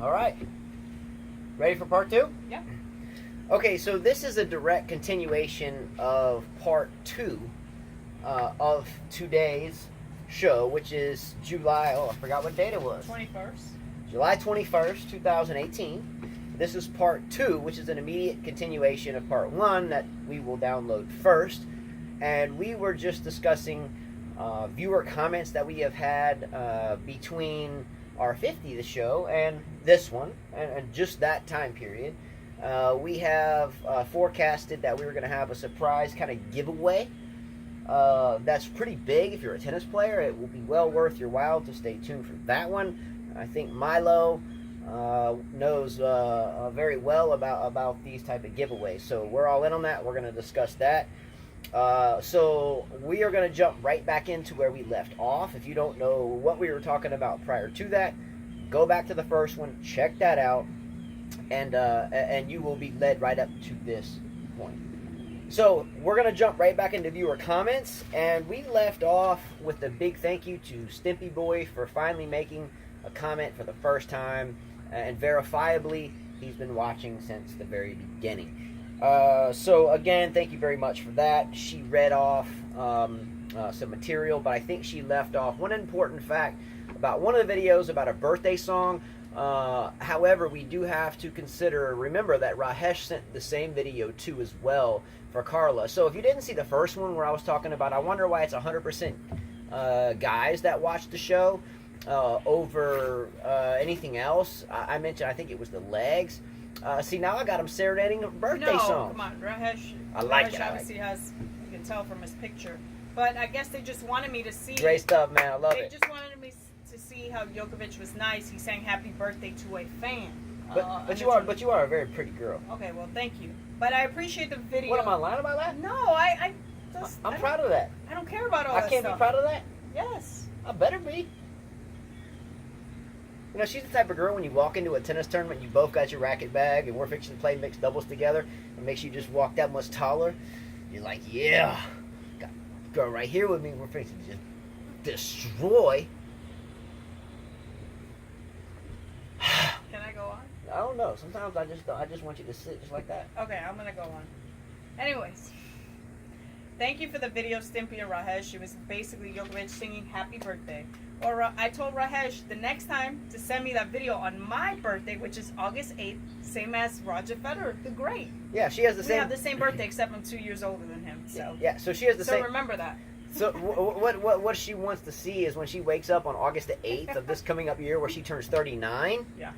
All right. Ready for part 2? Yeah. Okay, so this is a direct continuation of part 2 of today's show, which is July, I forgot what date it was. 21st. July 21st, 2018. This is part 2, which is an immediate continuation of part 1 that we will download first. And we were just discussing viewer comments that we have had between our 50th show and this one, and just that time period. We have forecasted that we were going to have a surprise kind of giveaway. That's pretty big. If you're a tennis player, it will be well worth your while to stay tuned for that one. I think Milo knows very well about these type of giveaways, so we're all in on that. We're going to discuss that. So we are going to jump right back into where we left off. If you don't know what we were talking about prior to that, go back to the first one, check that out, and you will be led right up to this point. So we're going to jump right back into viewer comments, and we left off with a big thank you to Stimpy Boy for finally making a comment for the first time, and verifiably he's been watching since the very beginning. So again, thank you very much for that. She read off some material, but I think she left off one important fact about one of the videos about a birthday song. However, we do have to remember that Rajesh sent the same video too as well for Carla. So if you didn't see the first one where I was talking about, I wonder why it's 100% guys that watch the show over anything else. I mentioned, I think it was the legs. See, now I got him serenading a birthday song. Come on, Rajesh. I like it. Obviously has, you can tell from his picture. But I guess they just wanted me to see. Great stuff, man. I love it. They just wanted me to see how Djokovic was nice. He sang "Happy Birthday" to a fan. But you are a very pretty girl. Okay, well, thank you. But I appreciate the video. What, am I lying about that? No, I'm proud of that. I don't care about all that I can't stuff. be proud of that? Yes. I better be. You know, she's the type of girl when you walk into a tennis tournament, you both got your racket bag, and we're fixing to play mixed doubles together. It makes you just walk that much taller. You're like, yeah, got a girl right here with me. We're fixing to just destroy. Can I go on? I don't know. Sometimes I just want you to sit just like that. Okay, I'm gonna go on. Anyways, thank you for the video, Stimpy and Rajesh. It was basically Djokovic singing "Happy Birthday." Or I told Rajesh the next time to send me that video on my birthday, which is August 8th, same as Roger Federer, the great. Yeah, she has the same. We have the same birthday, except I'm 2 years older than him. So yeah, so she has the same. So remember that. So what she wants to see is when she wakes up on August the 8th of this coming up year, where she turns 39. Yeah.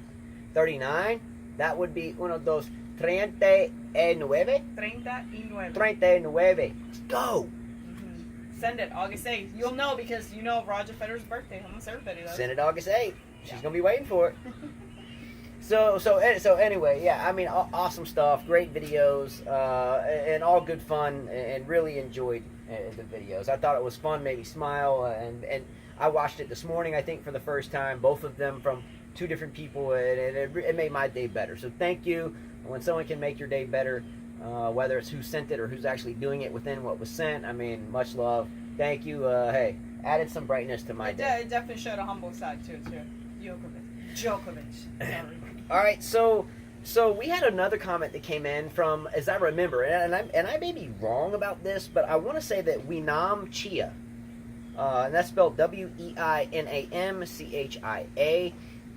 39. That would be one of those 39. 39. 39. Let's go. Send it August 8th. You'll know because you know Roger Federer's birthday. Almost everybody does. Send it August 8th. She's gonna be waiting for it. So anyway, yeah. I mean, awesome stuff. Great videos, and all good fun. And really enjoyed the videos. I thought it was fun. Made me smile. And I watched it this morning. I think for the first time. Both of them from two different people, and it made my day better. So thank you. When someone can make your day better. Whether it's who sent it or who's actually doing it within what was sent. I mean, much love. Thank you. Hey, added some brightness to my day. It definitely showed a humble side too. Djokovic. Sorry. All right, so we had another comment that came in from, as I remember, and I may be wrong about this, but I want to say that Winam Chia, and that's spelled Weinamchia.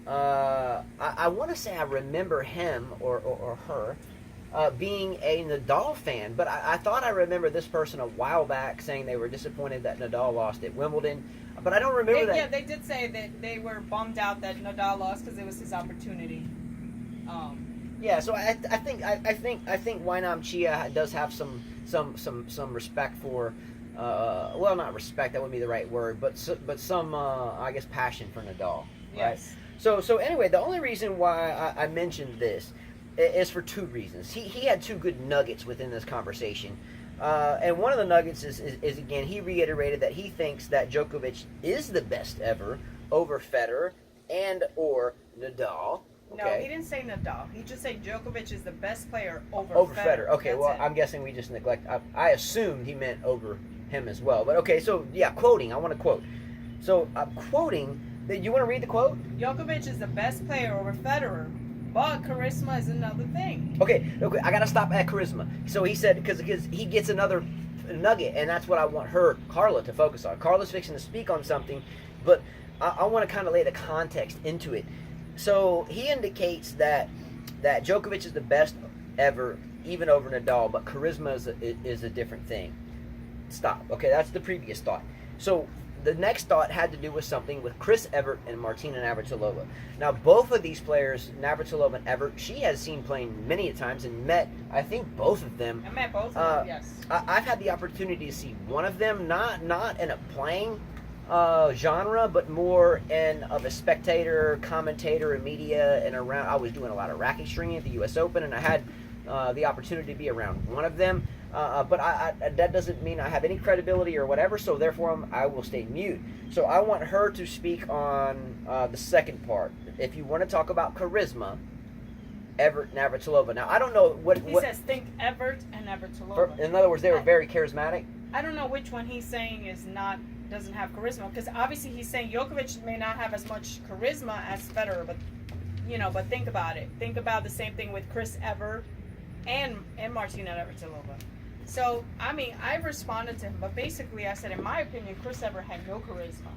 I want to say I remember him or her. Being a Nadal fan, but I thought I remember this person a while back saying they were disappointed that Nadal lost at Wimbledon, but I don't remember that. Yeah, they did say that they were bummed out that Nadal lost because it was his opportunity. Yeah, so I think Weinam Chia does have some respect for, well, not respect, that wouldn't be the right word, but some I guess passion for Nadal. Right? Yes. So anyway, the only reason why I mentioned this is for two reasons. He had two good nuggets within this conversation. And one of the nuggets is again, he reiterated that he thinks that Djokovic is the best ever over Federer and or Nadal. Okay. No, he didn't say Nadal. He just said Djokovic is the best player over Federer. Okay, That's well, it. I'm guessing we just neglect. I assumed he meant over him as well. But okay, so yeah, quoting. I want to quote. So I'm quoting You want to read the quote? Djokovic is the best player over Federer, but charisma is another thing. Okay, I gotta stop at charisma. So he said because he gets another nugget, and that's what I want Carla, to focus on. Carla's fixing to speak on something, but I want to kind of lay the context into it. So he indicates that Djokovic is the best ever, even over Nadal, but charisma is a different thing. Stop. Okay, that's the previous thought. So the next thought had to do with something with Chris Evert and Martina Navratilova. Now, both of these players, Navratilova and Evert, she has seen playing many a times and met, I think, both of them. I met both of them, yes. I've had the opportunity to see one of them, not in a playing genre, but more in of a spectator, commentator, and media, and around. I was doing a lot of racket stringing at the U.S. Open, and I had the opportunity to be around one of them. But that doesn't mean I have any credibility or whatever, so therefore I will stay mute. So I want her to speak on the second part. If you want to talk about charisma, Evert, Navratilova. Now, I don't know what... He says think Evert and Navratilova. In other words, they were very charismatic? I don't know which one he's saying doesn't have charisma, because obviously he's saying Djokovic may not have as much charisma as Federer, but think about it. Think about the same thing with Chris Evert and Martina Navratilova. So, I mean, I responded to him, but basically I said, in my opinion, Chris Evert had no charisma.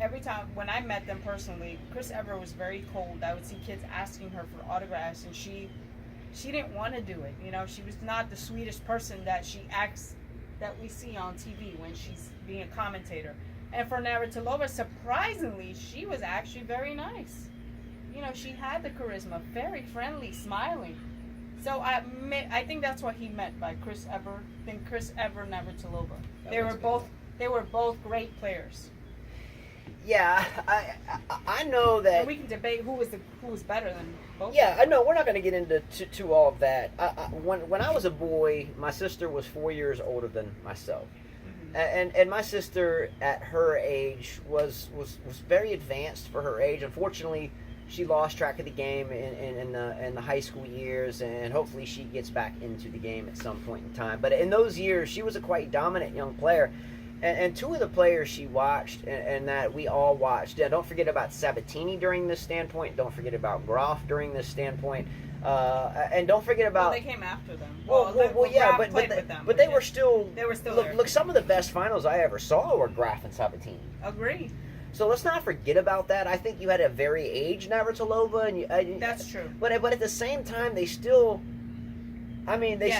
Every time, when I met them personally, Chris Evert was very cold. I would see kids asking her for autographs, and she didn't want to do it. She was not the sweetest person that she acts that we see on TV when she's being a commentator. And for Navratilova, surprisingly, she was actually very nice. She had the charisma, very friendly, smiling. So I think that's what he meant by Chris Evert. I think Chris Evert, Navratilova. They were both great players. Yeah, I know that. And we can debate who was better than both. Yeah, I know. We're not going to get into to all of that. When I was a boy, my sister was 4 years older than myself, and my sister at her age was very advanced for her age. Unfortunately, she lost track of the game in the high school years, and hopefully she gets back into the game at some point in time. But in those years, she was a quite dominant young player. And two of the players she watched and that we all watched. Don't forget about Sabatini during this standpoint. Don't forget about Graf during this standpoint. And don't forget about... Well, they came after them. Yeah, but they were still... They were still look, there. Look, some of the best finals I ever saw were Graf and Sabatini. Agree. So let's not forget about that. I think you had a very aged Navratilova. That's true. But at the same time, they still...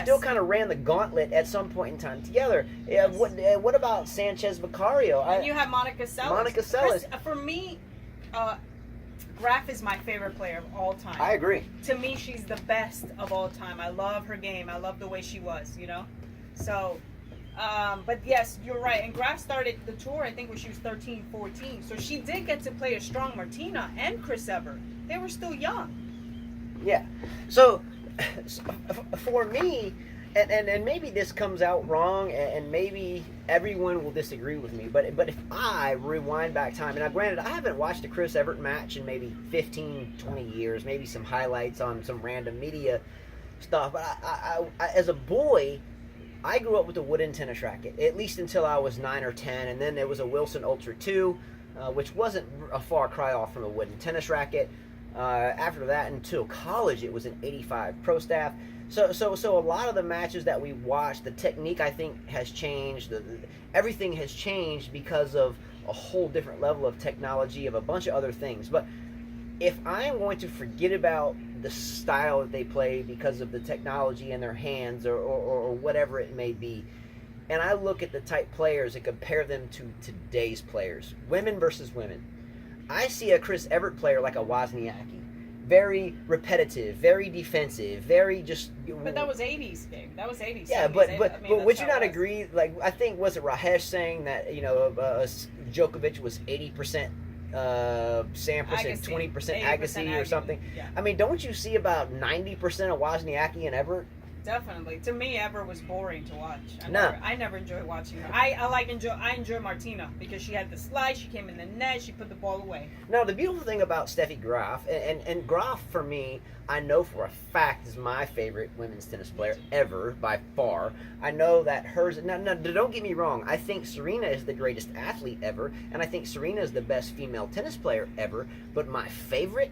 still kind of ran the gauntlet at some point in time together. Yes. What about Sanchez Vicario? And you have Monica Seles. For me, Graf is my favorite player of all time. I agree. To me, she's the best of all time. I love her game. I love the way she was, So, but yes, you're right. And Graf started the tour, I think, when she was 13, 14. So she did get to play a strong Martina and Chris Evert. They were still young. Yeah. So for me, and maybe this comes out wrong, and maybe everyone will disagree with me, but if I rewind back time, and now granted, I haven't watched a Chris Evert match in maybe 15, 20 years, maybe some highlights on some random media stuff, but I as a boy, I grew up with a wooden tennis racket, at least until I was 9 or 10, and then there was a Wilson Ultra 2, which wasn't a far cry off from a wooden tennis racket. After that, until college, it was an 85 Pro Staff. So a lot of the matches that we watched, the technique, I think, has changed. Everything has changed because of a whole different level of technology, of a bunch of other things. But if I'm going to forget about the style that they play because of the technology in their hands or whatever it may be, and I look at the type players and compare them to today's players, women versus women, I see a Chris Evert player like a Wozniacki. Very repetitive, very defensive, very just... But that was 80s game. That was 80s. Yeah, but would you not agree? Like, I think, was it Rahesh saying that, Djokovic was 80% Sampras and 20% Agassi or something? Yeah. I mean, don't you see about 90% of Wozniacki and Evert? definitely. To me, Ever was boring to watch. No. I never enjoyed watching her. I enjoy Martina because she had the slide, she came in the net, she put the ball away. Now, the beautiful thing about Steffi Graf, and Graf for me, I know for a fact is my favorite women's tennis player ever by far. I know that hers. Now, don't get me wrong. I think Serena is the greatest athlete ever, and I think Serena is the best female tennis player ever. But my favorite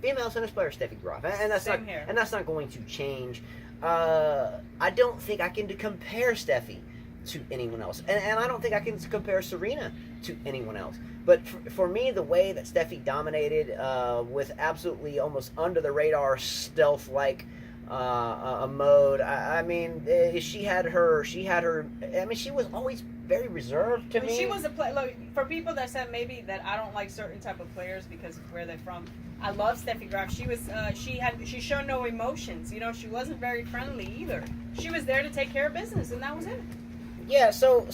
female tennis player is Steffi Graf, and that's not going to change. I don't think I can compare Steffi to anyone else, and I don't think I can compare Serena to anyone else. But for me, the way that Steffi dominated with absolutely almost under the radar stealth like a mode. I mean, she had her. I mean, she was always very reserved to me. She was a player. Look, for people that said maybe that I don't like certain type of players because of where they're from. I love Steffi Graf. She was. She showed no emotions. You know, she wasn't very friendly either. She was there to take care of business, and that was it. Yeah. So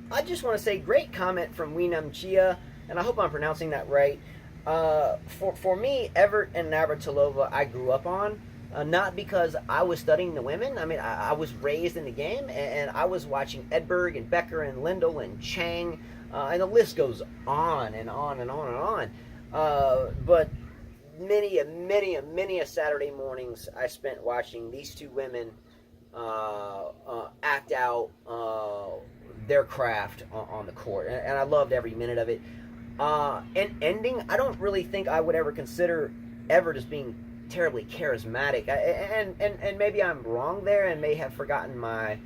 I just want to say, great comment from Winam Chia, and I hope I'm pronouncing that right. For me, Evert and Navratilova, I grew up on, not because I was studying the women. I mean, I was raised in the game, and I was watching Edberg and Becker and Lindell and Chang, and the list goes on and on and on and on. But many a Saturday mornings I spent watching these two women act out their craft on the court, and I loved every minute of it. And ending, I don't really think I would ever consider Evert as being terribly charismatic, and maybe I'm wrong there and may have forgotten my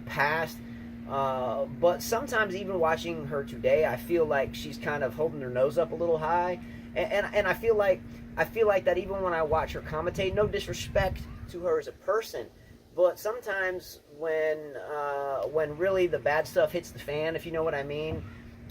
past, but sometimes even watching her today, I feel like she's kind of holding her nose up a little high, and I feel like that even when I watch her commentate. No disrespect to her as a person, but sometimes when really the bad stuff hits the fan, if you know what I mean,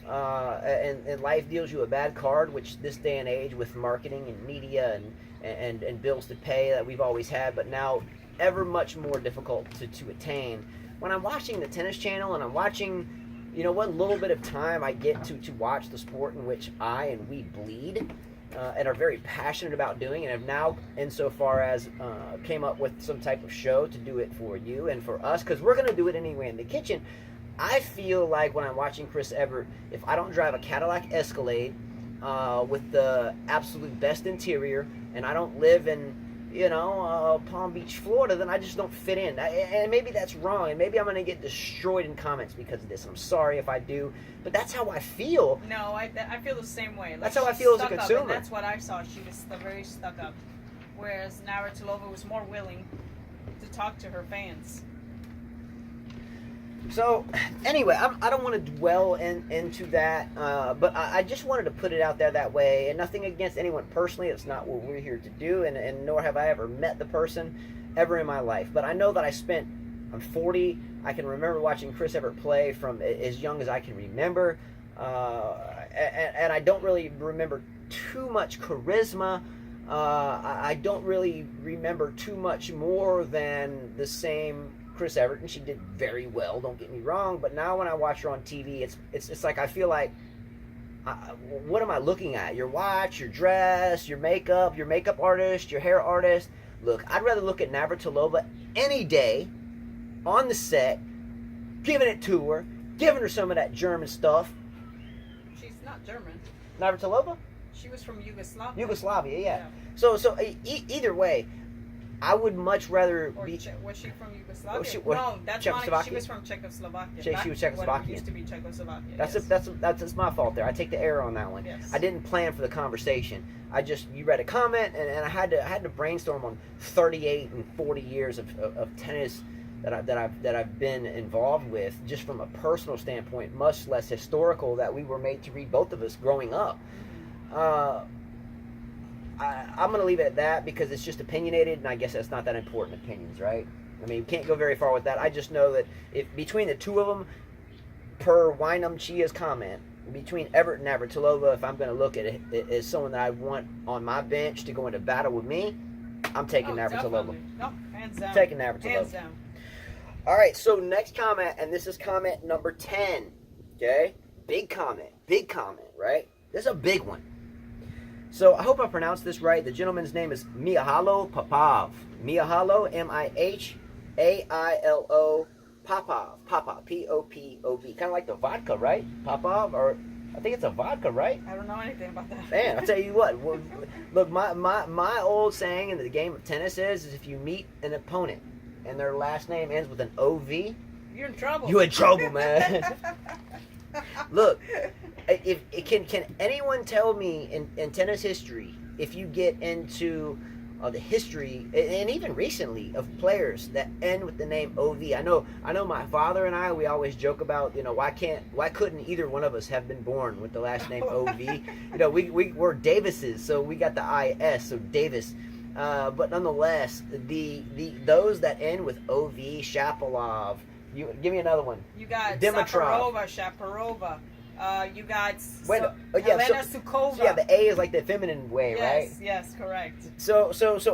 and life deals you a bad card, which this day and age with marketing and media and bills to pay that we've always had, but now ever much more difficult to attain. When I'm watching the Tennis Channel and I'm watching, you know, what little bit of time I get to watch the sport in which I and we bleed, and are very passionate about doing, and have now, insofar as came up with some type of show to do it for you and for us, because we're going to do it anyway in the kitchen. I feel like when I'm watching Chris Evert, if I don't drive a Cadillac Escalade with the absolute best interior, and I don't live in, you know, Palm Beach, Florida, then I just don't fit in. And maybe that's wrong, and maybe I'm going to get destroyed in comments because of this. I'm sorry if I do, but that's how I feel. No, I feel the same way. Like, that's how I feel as a consumer. And that's what I saw. She was very stuck up, whereas Navratilova was more willing to talk to her fans. So, anyway, I don't want to dwell into that, but I just wanted to put it out there that way, and nothing against anyone personally. It's not what we're here to do, and nor have I ever met the person ever in my life. But I know that I'm 40. I can remember watching Chris Evert play from as young as I can remember, and I don't really remember too much charisma. I don't really remember too much more than the same Chris Evert, and she did very well, don't get me wrong, but now when I watch her on TV, it's like I feel like, what am I looking at? Your watch, your dress, your makeup artist, your hair artist. Look, I'd rather look at Navratilova any day on the set, giving it to her, giving her some of that German stuff. She's not German. Navratilova? She was from Yugoslavia. Yugoslavia, yeah. So either way, I would much rather be. Was she from Yugoslavia? No, that's not. She was from Czechoslovakia. She was Czechoslovakian. Used to be Czechoslovakia. That's my fault there. I take the error on that one. Yes. I didn't plan for the conversation. You read a comment, and I had to brainstorm on 38 and 40 years of tennis that I've been involved with, just from a personal standpoint, much less historical, that we were made to read, both of us growing up. I'm going to leave it at that because it's just opinionated, and I guess that's not that important, opinions, right? I mean, we can't go very far with that. I just know that if between the two of them, per Winam Chia's comment, between Evert and Navratilova, if I'm going to look at it as someone that I want on my bench to go into battle with me, I'm taking Navratilova. No, hands down. Taking Navratilova. Hands down. All right, so next comment, and this is comment number 10, okay? Big comment, right? This is a big one. So I hope I pronounced this right. The gentleman's name is Mihalo Popov. Mihailo, Mihailo, Popov, Popov, kind of like the vodka, right? Popov, or I think it's a vodka, right? I don't know anything about that. Man, I'll tell you what. Look, my old saying in the game of tennis is if you meet an opponent and their last name ends with an OV, you're in trouble. You're in trouble, man. Look, can anyone tell me in tennis history, if you get into the history and even recently of players that end with the name OV? I know my father and I, we always joke about, why couldn't either one of us have been born with the last name OV? We're Davises, so we got the IS, so Davis. But nonetheless, those that end with OV, Shapovalov. You give me another one. You got Dimitrov. Shaparova. You got Helena Sukova. So yeah, the A is like the feminine way, right? Yes, correct. So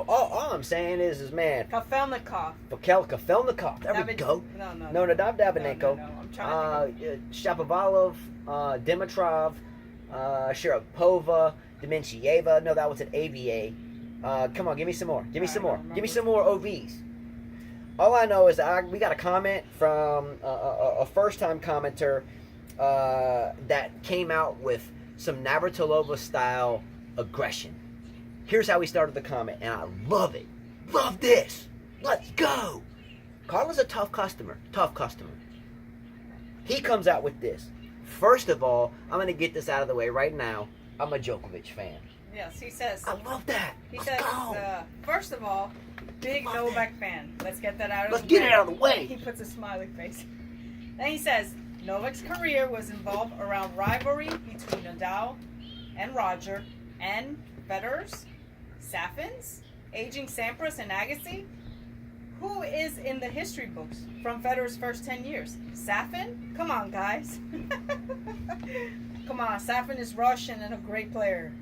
all I'm saying is man. Kafelnikov. Kafelnikov. There we go. No, not Davinenko. No. I'm trying to think of Shapovalov, Dimitrov, Sharapova, Dementieva. No, that was an AVA. Come on, give me some more. Give me some more OVs. All I know is we got a comment from a first-time commenter that came out with some Navratilova-style aggression. Here's how he started the comment, and I love it. Love this. Let's go. Carla's a tough customer. He comes out with this. First of all, I'm going to get this out of the way right now. I'm a Djokovic fan. Yes, he says. I love that. Let's go. First of all, big Novak fan. Let's get that out of the way. Let's get it out of the way. He puts a smiley face. Then he says, Novak's career was involved around rivalry between Nadal and Roger and Federer's, Safin's, aging Sampras and Agassi. Who is in the history books from Federer's first 10 years? Safin? Come on, guys. Come on, Safin is Russian and a great player.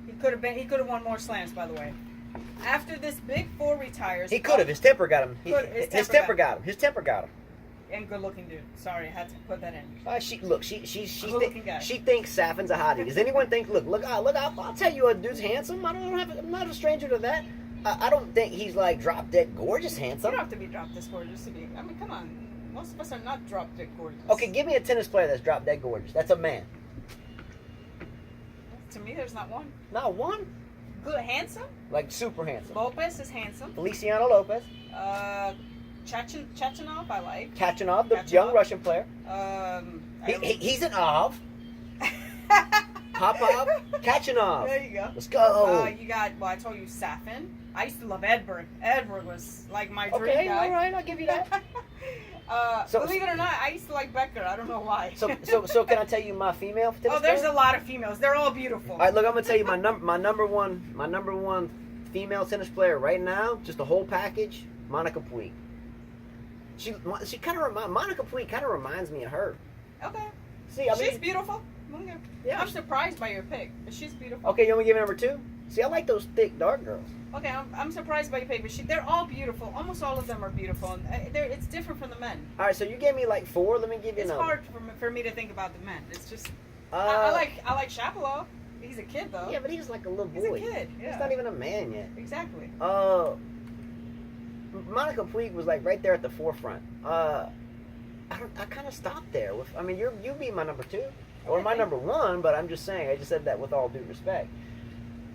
He could have won more slams, by the way. After this big four retires, he could have. His temper got him. His temper got him. And good-looking dude. Sorry, I had to put that in. She thinks Safin's a hottie. Does anyone think? Look! I'll tell you, a dude's handsome. I'm not a stranger to that. I don't think he's like drop dead gorgeous handsome. You don't have to be drop dead gorgeous to be. I mean, come on. Most of us are not drop dead gorgeous. Okay, give me a tennis player that's drop dead gorgeous. That's a man. To me, there's not one. Not one? Good, handsome? Like super handsome. Lopez is handsome. Feliciano Lopez. Chachanov, I like. Chachanov, the young Russian player. He's an Ov. Popov, Kachanov. There you go. Let's go. You got, I told you, Safin. I used to love Edberg. Edberg was like my dream Okay, guy. all right, I'll give you that. Believe it or not, I used to like Becker. I don't know why. So can I tell you my female tennis there's player? a lot of females. They're all beautiful. All right, look, I'm gonna tell you my number one female tennis player right now, just the whole package, Monica Puig. She kind of Monica Puig kind of reminds me of her. Okay. See, I mean, she's beautiful. Okay. Yeah. I'm surprised by your pick, but she's beautiful. Okay, you want me to give me number 2? See, I like those thick, dark girls. Okay, I'm surprised by your pick, but they're all beautiful. Almost all of them are beautiful, and it's different from the men. All right, so you gave me like 4. Let me give you another. It's hard for me to think about the men. It's just I like Shapovalov. He's a kid though. Yeah, but he's like a little boy. He's a kid. Yeah. He's not even a man yet. Exactly. Monica Puig was like right there at the forefront. I kind of stopped there. You be my number 2 or my number 1, but I'm just saying. I just said that with all due respect.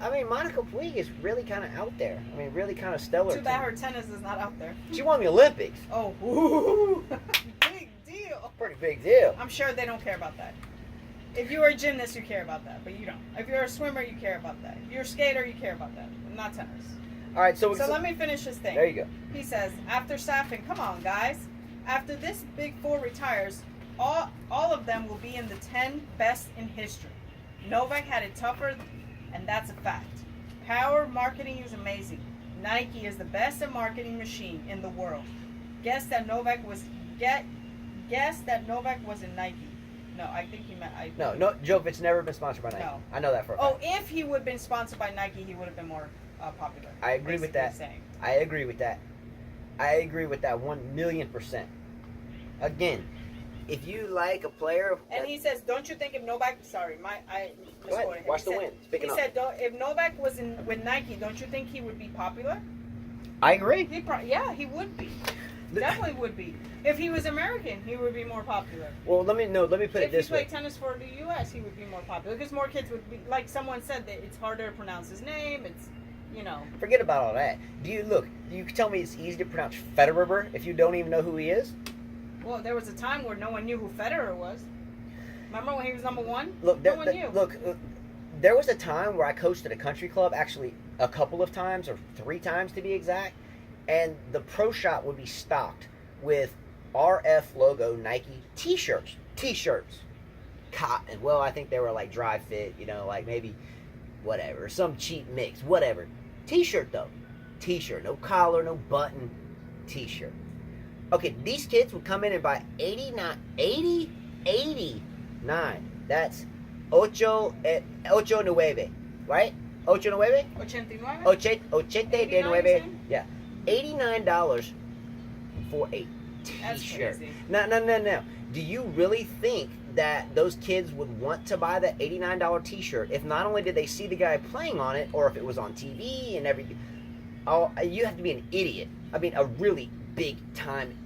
I mean, Monica Puig is really kind of out there. I mean, really kind of stellar. Too bad her tennis is not out there. She won the Olympics. Oh, ooh. Big deal. Pretty big deal. I'm sure they don't care about that. If you're a gymnast, you care about that, but you don't. If you're a swimmer, you care about that. If you're a skater, you care about that. But not tennis. All right, so let me finish this thing. There you go. He says, after Safin, come on, guys. After this big four retires, all of them will be in the 10 best in history. Novak had it tougher, and that's a fact. Power marketing is amazing. Nike is the best marketing machine in the world. Guess that Novak was in Nike. No, I think he meant. No, Djokovic never been sponsored by Nike. No. I know that for a Oh, fact. if he would have been sponsored by Nike, he would have been more popular. I agree with that. I agree with that 1,000,000%. Again, if you like a player, and he says, don't you think if Novak? Sorry, go ahead. Watch the wind. He said, if Novak was with Nike, don't you think he would be popular? I agree. Yeah, he would be. Definitely would be. If he was American, he would be more popular. Well, let me put it this way. If he played tennis for the U.S., he would be more popular because more kids would be, like someone said, that it's harder to pronounce his name. It's, you know. Forget about all that. You tell me it's easy to pronounce Federer if you don't even know who he is? Well, there was a time where no one knew who Federer was. Remember when he was number one? Look, no one knew. There was a time where I coached at a country club, actually a couple of times, or 3 times to be exact, and the pro shop would be stocked with RF logo Nike T-shirts. Cotton. Well, I think they were like dry fit, like maybe whatever, some cheap mix, whatever. T-shirt though. T-shirt, no collar, no button. T-shirt. Okay, these kids would come in and buy 89. That's ocho nueve, right? Ocho nueve? 89? Ochete nueve. Yeah. $89 for a T-shirt. No. Do you really think that those kids would want to buy that $89 T-shirt if not only did they see the guy playing on it, or if it was on TV and everything? Oh, you have to be an idiot. I mean, a really big time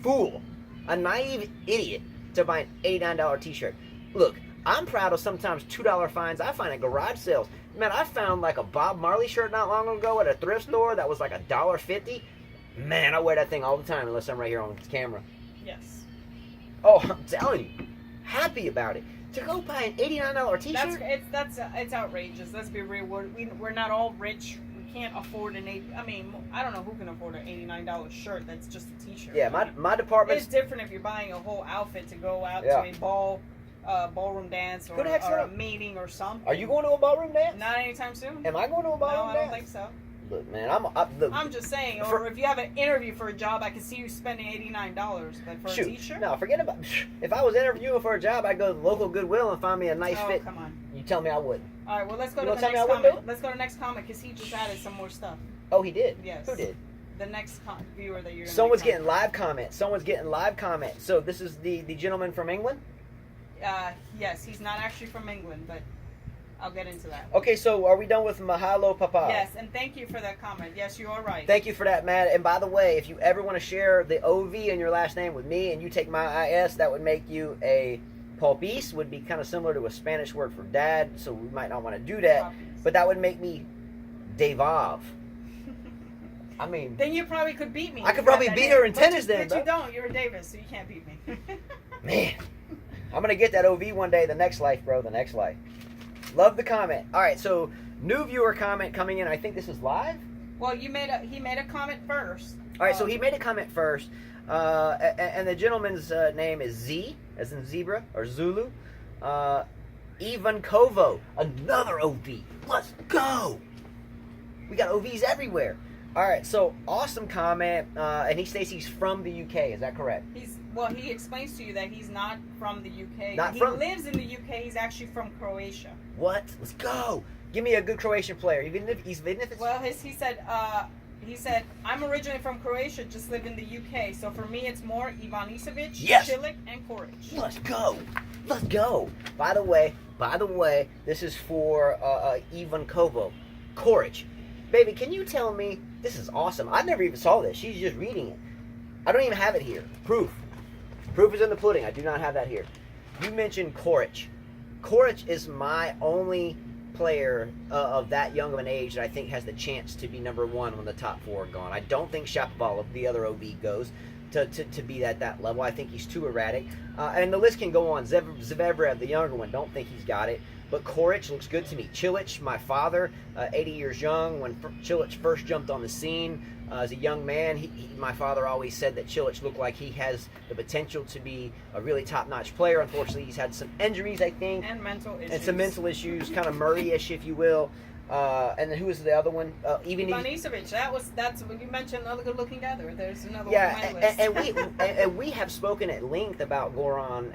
fool, a naive idiot to buy an $89 T-shirt. Look, I'm proud of sometimes $2 finds I find at garage sales. Man, I found like a Bob Marley shirt not long ago at a thrift store that was like $1.50. Man, I wear that thing all the time unless I'm right here on camera. Yes. Oh, I'm telling you, happy about it. To go buy an $89 T-shirt? It's outrageous. Let's be real. We're not all rich. We can't afford I don't know who can afford an $89 shirt that's just a T-shirt. Yeah, my department. It's different if you're buying a whole outfit to go out to a ballroom dance or a meeting or something. Are you going to a ballroom dance? Not anytime soon. Am I going to a ballroom dance? No, I don't think so. Look, man, I'm just saying. Or if you have an interview for a job, I can see you spending $89, but for a T-shirt. No, forget about. If I was interviewing for a job, I'd go to the local Goodwill and find me a nice fit. Come on. You tell me I wouldn't. All right, well, let's go to the next comment. Let's go to the next comment because he just added some more stuff. Oh, he did? Yes. Who did? The next viewer that you're going to Someone's getting live comments. So this is the gentleman from England? Yes, he's not actually from England, but I'll get into that. Okay, so are we done with Mahalo Papa? Yes, and thank you for that comment. Yes, you are right. Thank you for that, Matt. And by the way, if you ever want to share the OV in your last name with me and you take my IS, that would make you a Paupis, would be kind of similar to a Spanish word for dad, so we might not want to do that. Paupis. But that would make me Devav. I mean... Then you probably could beat me. I could probably beat her in tennis then, But you don't. You're a Davis, so you can't beat me. Man. I'm going to get that OV one day, the next life, bro, the next life. Love the comment. All right, so new viewer comment coming in. I think this is live? Well, he made a comment first. All right, so he made a comment first. And the gentleman's name is Z, as in zebra, or Zulu. Ivankovo, another OV. Let's go. We got OVs everywhere. All right, so awesome comment. And he states he's from the UK. Is that correct? He explains to you that he's not from the UK. He lives in the UK. He's actually from Croatia. What? Let's go. Give me a good Croatian player, even if it's... Well, he said, I'm originally from Croatia, just live in the UK. So for me, it's more Ivanovic, Cilic, and Koric. Let's go. By the way, this is for Ivankovo. Koric. Baby, can you tell me... This is awesome. I never even saw this. She's just reading it. I don't even have it here. Proof is in the pudding. I do not have that here. You mentioned Koric. Koric is my only player of that young of an age that I think has the chance to be number one when the top 4 are gone. I don't think Shapovalov, the other OV, goes to be at that level. I think he's too erratic. And the list can go on. Zverev, the younger one, don't think he's got it. But Koric looks good to me. Cilic, my father, 80 years young, when Cilic first jumped on the scene as a young man, my father always said that Cilic looked like he has the potential to be a really top-notch player. Unfortunately, he's had some injuries, I think. And mental issues. And some mental issues, kind of Murray-ish, if you will. And then who was the other one? Ivanovic. That's what you mentioned. Another good-looking guy. There's another one on my list. And we have spoken at length about Goran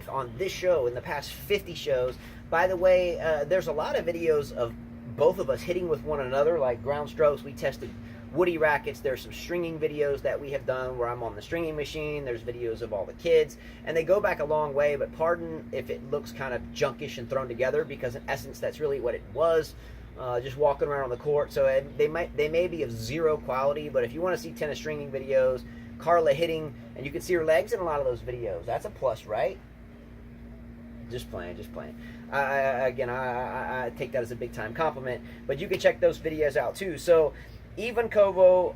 on this show in the past 50 shows. By the way, there's a lot of videos of both of us hitting with one another, like ground strokes. We tested woody rackets. There's some stringing videos that we have done where I'm on the stringing machine. There's videos of all the kids, and they go back a long way. But pardon if it looks kind of junkish and thrown together, because in essence, that's really what it was. just walking around on the court. So they may be of zero quality, but if you want to see tennis stringing videos, Carla hitting, and you can see her legs in a lot of those videos. That's a plus, right? Just playing. I take that as a big time compliment. But you can check those videos out too. So Ivankovo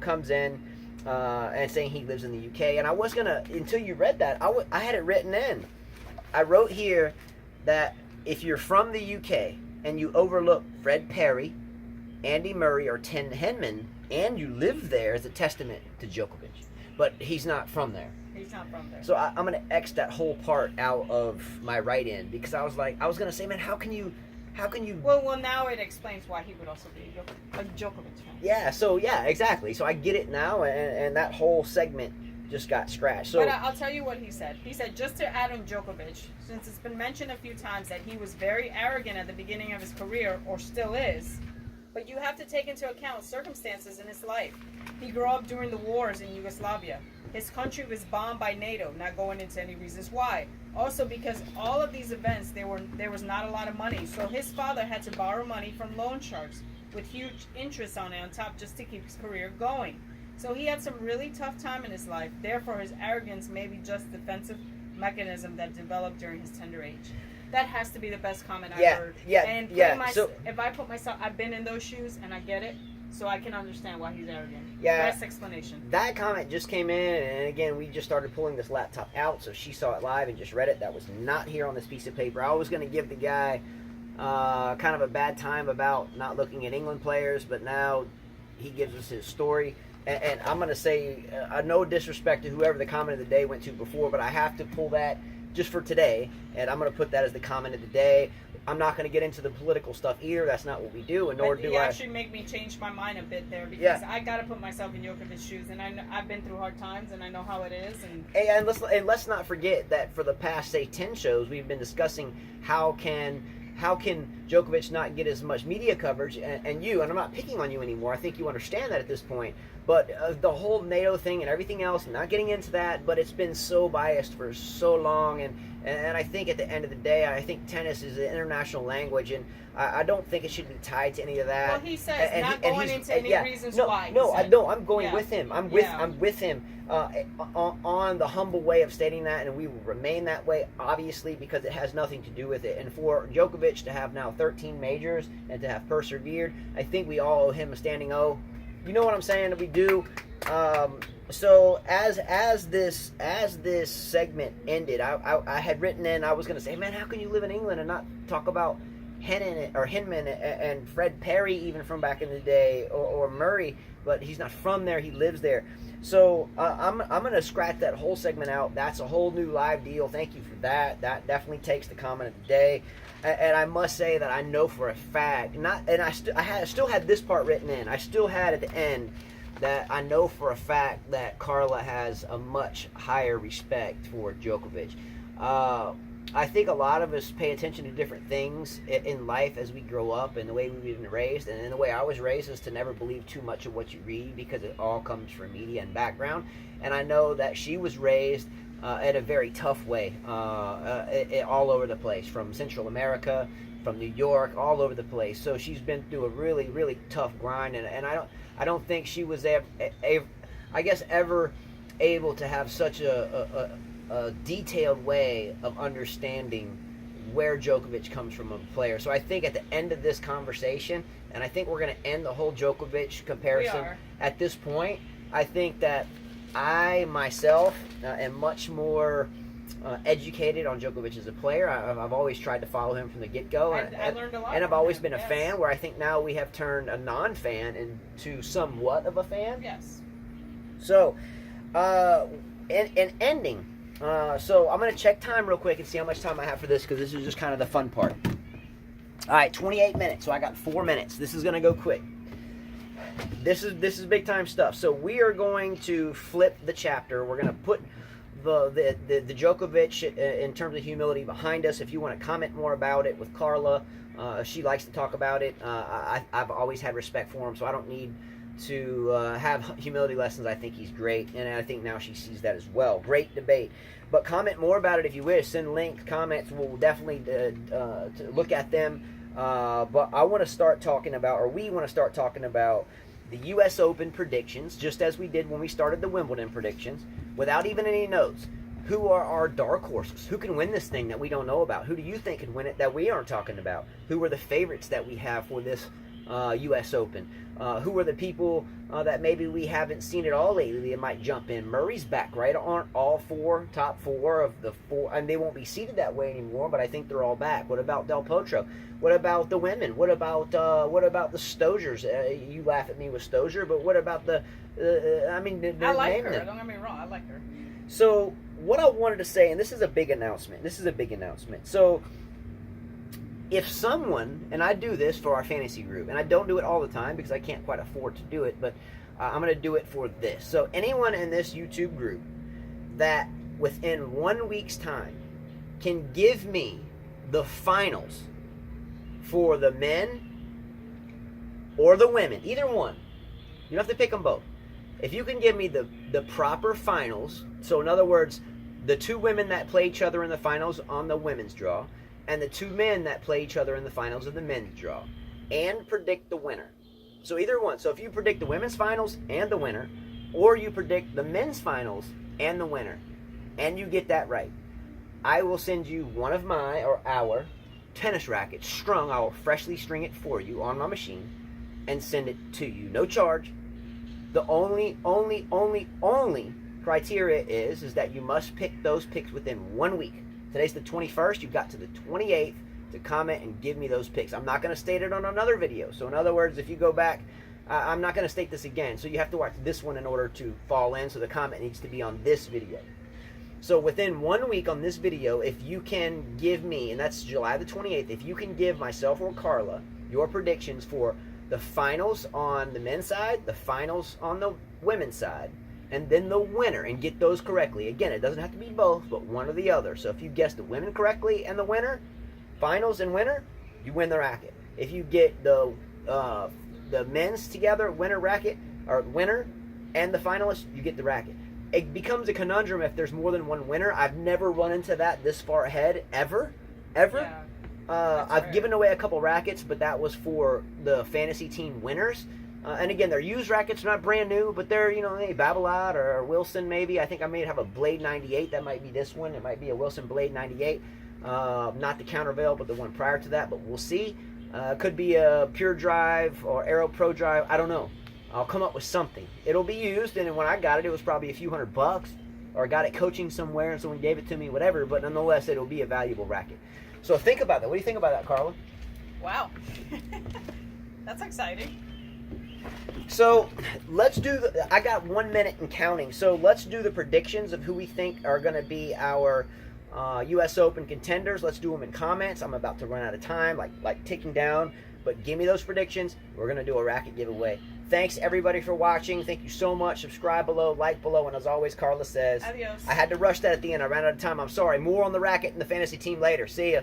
comes in and saying he lives in the UK. And I was gonna, until you read that, I had it written in. I wrote here that if you're from the UK and you overlook Fred Perry, Andy Murray, or Tim Henman, and you live there, as a testament to Djokovic. But he's not from there. He's not from there. So I'm going to X that whole part out of my write-in, because I was going to say, man, how can you? Well, now it explains why he would also be a Djokovic fan. Yeah, exactly. So I get it now, and that whole segment just got scratched. So, but I'll tell you what he said. He said, just to add on Djokovic, since it's been mentioned a few times that he was very arrogant at the beginning of his career, or still is, but you have to take into account circumstances in his life. He grew up during the wars in Yugoslavia. His country was bombed by NATO, not going into any reasons why. Also because all of these events, there was not a lot of money. So his father had to borrow money from loan sharks with huge interest on it on top, just to keep his career going. So he had some really tough time in his life. Therefore, his arrogance may be just defensive mechanism that developed during his tender age. That has to be the best comment I've heard. And so, if I put myself, I've been in those shoes and I get it, so I can understand why he's arrogant. Yeah. Best explanation. That comment just came in, and again, we just started pulling this laptop out, so she saw it live and just read it. That was not here on this piece of paper. I was going to give the guy kind of a bad time about not looking at England players, but now he gives us his story. And I'm going to say, no disrespect to whoever the comment of the day went to before, but I have to pull that just for today, and I'm going to put that as the comment of the day. I'm not going to get into the political stuff either. That's not what we do, and nor do I. You actually make me change my mind a bit there, because I got to put myself in Djokovic's shoes, and I've been through hard times, and I know how it is. And let's not forget that for the past, say, 10 shows, we've been discussing how can Djokovic not get as much media coverage, and I'm not picking on you anymore. I think you understand that at this point. But the whole NATO thing and everything else, not getting into that, but it's been so biased for so long, and I think at the end of the day, I think tennis is an international language, and I don't think it should be tied to any of that. Well, he says not going into any reasons why. No, I don't. I'm going with him. I'm with him on the humble way of stating that, and we will remain that way, obviously, because it has nothing to do with it. And for Djokovic to have now 13 majors and to have persevered, I think we all owe him a standing O. You know what I'm saying? That we do. So as this segment ended, I had written in, I was going to say, man, how can you live in England and not talk about Hinman and Fred Perry, even from back in the day, or Murray? But he's not from there; he lives there. So I'm going to scratch that whole segment out. That's a whole new live deal. Thank you for that. That definitely takes the comment of the day. And I must say that I know for a fact, I still had this part written in. I still had at the end that I know for a fact that Carla has a much higher respect for Djokovic. I think a lot of us pay attention to different things in life as we grow up, and the way we've been raised. And the way I was raised is to never believe too much of what you read, because it all comes from media and background. And I know that she was raised in a very tough way, all over the place, from Central America, from New York, all over the place. So she's been through a really, really tough grind, and I don't think she was ever able to have such a detailed way of understanding where Djokovic comes from as a player. So I think at the end of this conversation, and I think we're going to end the whole Djokovic comparison at this point, I think that I myself am much more educated on Djokovic as a player. I've always tried to follow him from the get-go. I learned a lot. And I've always been a fan, where I think now we have turned a non-fan into somewhat of a fan. Yes. So, in ending, so I'm going to check time real quick and see how much time I have for this, because this is just kind of the fun part. All right, 28 minutes, so I got 4 minutes. This is going to go quick. This is big time stuff. So we are going to flip the chapter. We're going to put the Djokovic in terms of humility behind us. If you want to comment more about it with Carla, she likes to talk about it. I've always had respect for him, so I don't need to have humility lessons. I think he's great, and I think now she sees that as well. Great debate. But comment more about it if you wish. Send links, comments. We'll definitely look at them. But I want to start talking about, or we want to start talking about, the U.S. Open predictions, just as we did when we started the Wimbledon predictions, without even any notes. Who are our dark horses? Who can win this thing that we don't know about? Who do you think can win it that we aren't talking about? Who are the favorites that we have for this U.S. Open? Who are the people that maybe we haven't seen at all lately that might jump in? Murray's back, right? Aren't all top four of the four, and they won't be seated that way anymore, but I think they're all back. What about Del Potro? What about the women? What about the Stoziers? You laugh at me with Stozier, but what about the I like her. Don't get me wrong. I like her. So what I wanted to say, and this is a big announcement. So if someone, and I do this for our fantasy group, and I don't do it all the time because I can't quite afford to do it, but I'm going to do it for this. So anyone in this YouTube group that within 1 week's time can give me the finals for the men or the women, either one, you don't have to pick them both. If you can give me the proper finals, so in other words, the two women that play each other in the finals on the women's draw, and the two men that play each other in the finals of the men's draw, and predict the winner. So either one. So if you predict the women's finals and the winner, or you predict the men's finals and the winner, and you get that right, I will send you one of our tennis rackets strung. I will freshly string it for you on my machine and send it to you. No charge. The only criteria is that you must pick those picks within 1 week. Today's the 21st. You've got to the 28th to comment and give me those picks. I'm not going to state it on another video. So in other words, if you go back, I'm not going to state this again. So you have to watch this one in order to fall in. So the comment needs to be on this video. So within 1 week on this video, if you can give me, and that's July the 28th, if you can give myself or Carla your predictions for the finals on the men's side, the finals on the women's side, and then the winner, and get those correctly. Again, it doesn't have to be both, but one or the other. So if you guess the women correctly and the winner, finals and winner, you win the racket. If you get the men's together, winner racket, or winner and the finalists, you get the racket. It becomes a conundrum if there's more than one winner. I've never run into that this far ahead, ever. Yeah, I've given away a couple rackets, but that was for the fantasy team winners. And again, they're used rackets, not brand new, but they're, Babolat or Wilson maybe. I think I may have a Blade 98. That might be this one. It might be a Wilson Blade 98. Not the Countervail, but the one prior to that, but we'll see. Could be a Pure Drive or Aero Pro Drive. I don't know. I'll come up with something. It'll be used, and when I got it, it was probably a few $100, or I got it coaching somewhere and someone gave it to me, whatever, but nonetheless, it'll be a valuable racket. So think about that. What do you think about that, Carla? Wow. That's exciting. So let's do I got 1 minute and counting. So let's do the predictions of who we think are going to be our U.S. Open contenders. Let's do them in comments. I'm about to run out of time, like ticking down. But give me those predictions. We're going to do a racket giveaway. Thanks, everybody, for watching. Thank you so much. Subscribe below, like below, and as always, Carla says, adios. I had to rush that at the end. I ran out of time. I'm sorry. More on the racket and the fantasy team later. See ya.